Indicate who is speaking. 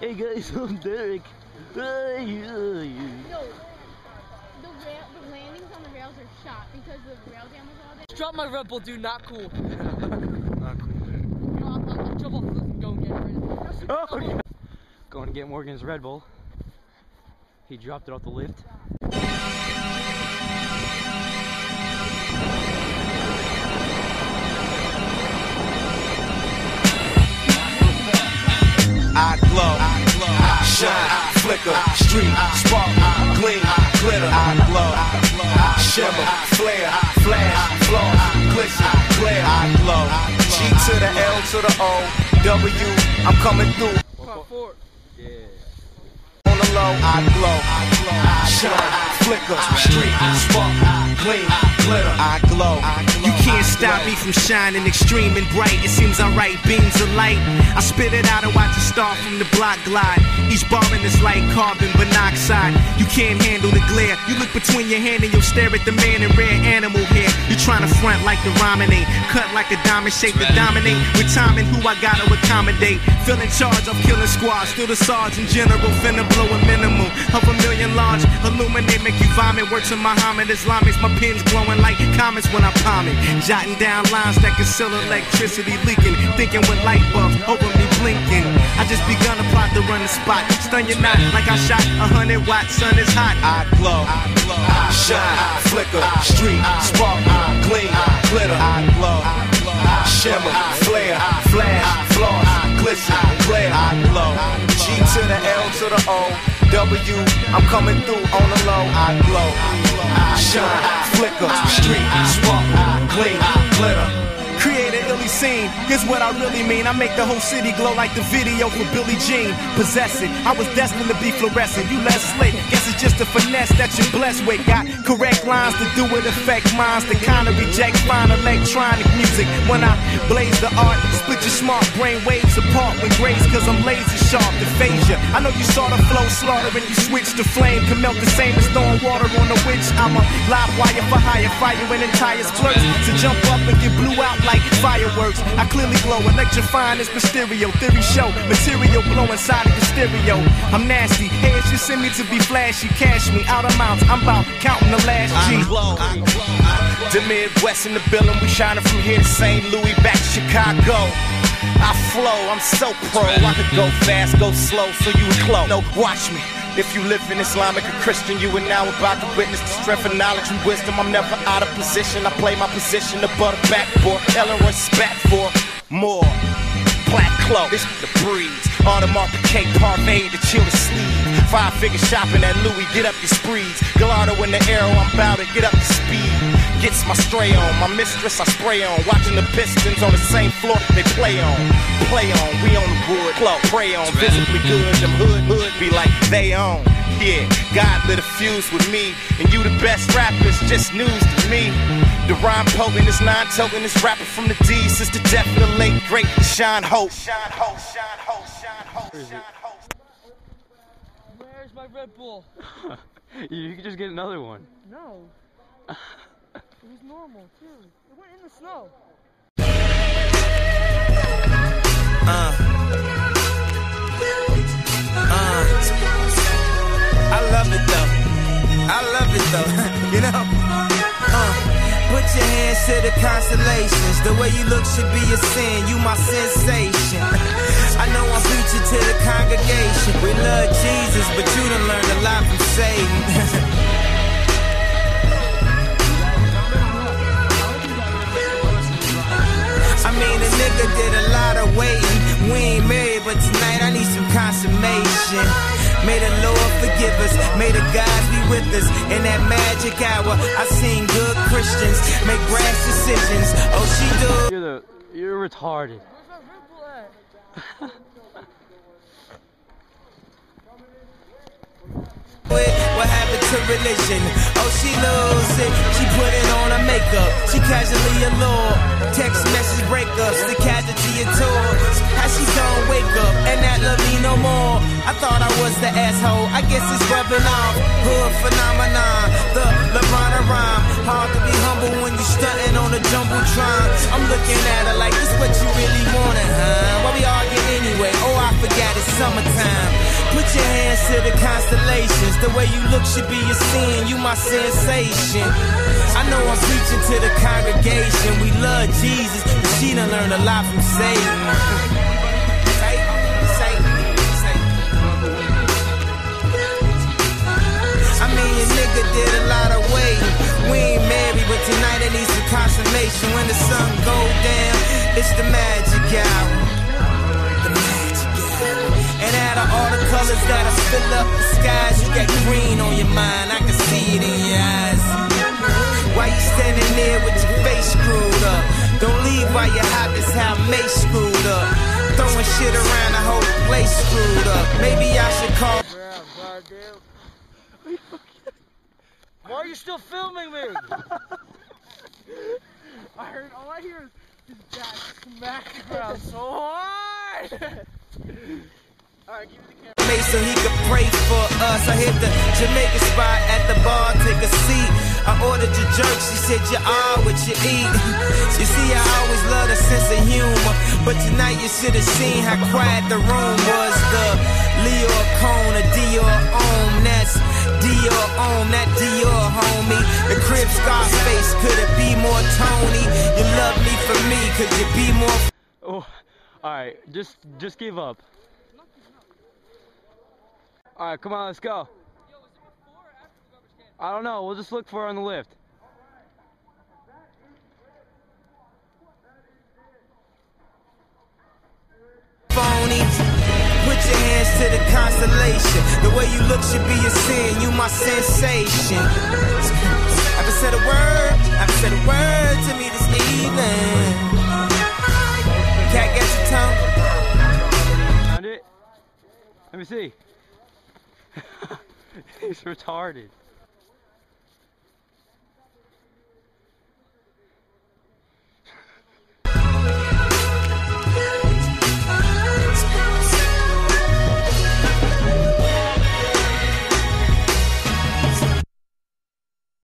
Speaker 1: Hey guys, I'm Derek.
Speaker 2: No, the landings on the rails are shot because the rail jammers all day.
Speaker 3: Drop my Red Bull, dude. Not cool.
Speaker 1: Not cool.
Speaker 3: You know, I'll jump off and go and get it right now.
Speaker 1: Oh, okay. Going to get Morgan's Red Bull. He dropped it off the lift.
Speaker 4: I glow, shine, flicker, street, spark, gleam, glitter. I glow, shimmer, flare, flash, floss, glisten, glare. I glow, G to the L to the O, W, I'm coming through.
Speaker 3: Part 4.
Speaker 1: Yeah.
Speaker 4: On the low, I glow, shine, flicker, street, spark, gleam, glitter. I glow.
Speaker 5: You can't stop me from shining extreme and bright. It seems I write beams of light. I spit it out and watch it start from the block glide. Each bombing is like carbon monoxide. You can't handle the glare. You look between your hand and you'll stare at the man in rare animal hair. You're trying to front like the ramen ain't. Cut like a diamond shape to dominate. With timing who I gotta accommodate. Feel in charge of killing squads. Still the sergeant general. Finna blow a minimum of a million large. Illuminate, make you vomit. Words of Muhammad Islamics. My pen's glowing like comets when I palm it. Jotting down lines that conceal electricity leaking. Thinking with light bulbs over me blinking. I just begun to plot to run the spot. Stun your knot like I shot 100 watts. Sun is hot.
Speaker 4: I glow, shine, flicker, street, spark, gleam, glitter. I glow, shimmer, flare, flash, floss, glisten, glare. I glow, G to the L to the O, W, I'm coming through on the low. I glow, shine, flicker, street, spark, gleam, glitter.
Speaker 5: Create an illy scene, here's what I really mean. I make the whole city glow like the video for Billie Jean. Possess it, I was destined to be fluorescent. You less slick, guess it's just a finesse that you're blessed with. Got correct lines to do it, affect minds to kind of reject fine electronic music. When I blaze the art, split your smart brain waves apart with grace. Cause I'm laser sharp, the phasia. I know you saw the flow slaughter and you switch the flame. Can melt the same as throwing water on a witch. I'm a live wire for hire, fire an entire splurge. To jump up and get blew out like fireworks. I clearly glow, electrifying this Mysterio. Theory show, material blow inside of the stereo. I'm nasty, heads just send me to be flashy. Cash me out amounts, I'm about counting the last G.
Speaker 4: I glow, the Midwest in the building, we shining from here to St. Louis, back to Chicago. I flow, I'm so pro, I could go fast, go slow, so you would close. No, watch me. If you live in Islamic or Christian, you are now about to witness the strength of knowledge and wisdom. I'm never out of position. I play my position to butter backboard. Elleroy spat for more. Black cloak, this the breeze. Audemars Piguet parfait to chill the sleeve. 5-figure shopping at Louis, get up your sprees. Gallardo in the arrow, I'm bout to get up to speed. Gets my stray on, my mistress I spray on. Watching the Pistons on the same floor they play on. Play on, we on the wood, cloak, pray on. Visibly good, them hood be like they own. Yeah, God lit a fuse with me. And you the best rappers, just news to me. The rhyme potent is non-token, this rapper from the D. Since the death of the late great Sean Hope.
Speaker 3: Where's my Red Bull?
Speaker 1: You can just get another one.
Speaker 3: No. It was normal, too. It went in the snow.
Speaker 5: I love it though. I love it though. You know? Put your hands to the constellations. The way you look should be a sin. You my sensation. I know I'm preaching to the congregation. We love Jesus, but you done learned a lot from Satan. I mean, a nigga did a lot of waiting. We ain't married, but tonight I need some consummation. May the Lord forgive us, may the gods be with us. In that magic hour, I seen good Christians make rash decisions. Oh, she do.
Speaker 1: You're retarded.
Speaker 3: Where's my Red Bull at?
Speaker 5: What happened to religion? Oh, she lose it. She put it on her makeup. She casually allured. Text message breakups. The casualty of tours. How she don't wake up and not love me no more. I thought I was the asshole. I guess it's rubbing off. Hood phenomenon. The LaLima rhyme. Hard to be humble when you stunting on a jumbotron. I'm looking at her like this what you really wanted, huh? Why we argue anyway? Oh, I forgot it's summertime.
Speaker 4: to the constellations. The way you look should be a sin. You my sensation. I know I'm preaching to the congregation. We love Jesus, but she done learned a lot from Satan. I mean, your nigga did a lot of waiting. We ain't married, but tonight it needs some consummation. When the sun go down, it's the magic hour. The magic hour. And out of all the colors that I fill up the skies, you got green on your mind. I can see it in your eyes. Why you standing there with your face screwed up? Don't leave while you're hot, that's how Mace screwed up. Throwing shit around, the whole place screwed up. Maybe I should call.
Speaker 3: Why are you still filming me? All I hear is Jack smack the ground so hard. Alright, give me the camera.
Speaker 4: So he could pray for us. I hit the Jamaican spot at the bar, take a seat. I ordered your jerk, she said you are what you eat. You see, I always love a sense of humor, but tonight you should have seen how quiet the room was. The Leo Cone, a Dior Om, that's Dior Om, that Dior homie. The crib Scarface, could it be more Tony? You love me for me, could you be more?
Speaker 1: Oh, alright, just give up. Alright, come on, let's go. I don't know, we'll just look for her on the lift.
Speaker 4: Phony, put your hands to the constellation. The way you look should be a sin, you my sensation. I haven't said a word to me this evening. Cat, get your tongue.
Speaker 1: Found it? Let me see. He's retarded.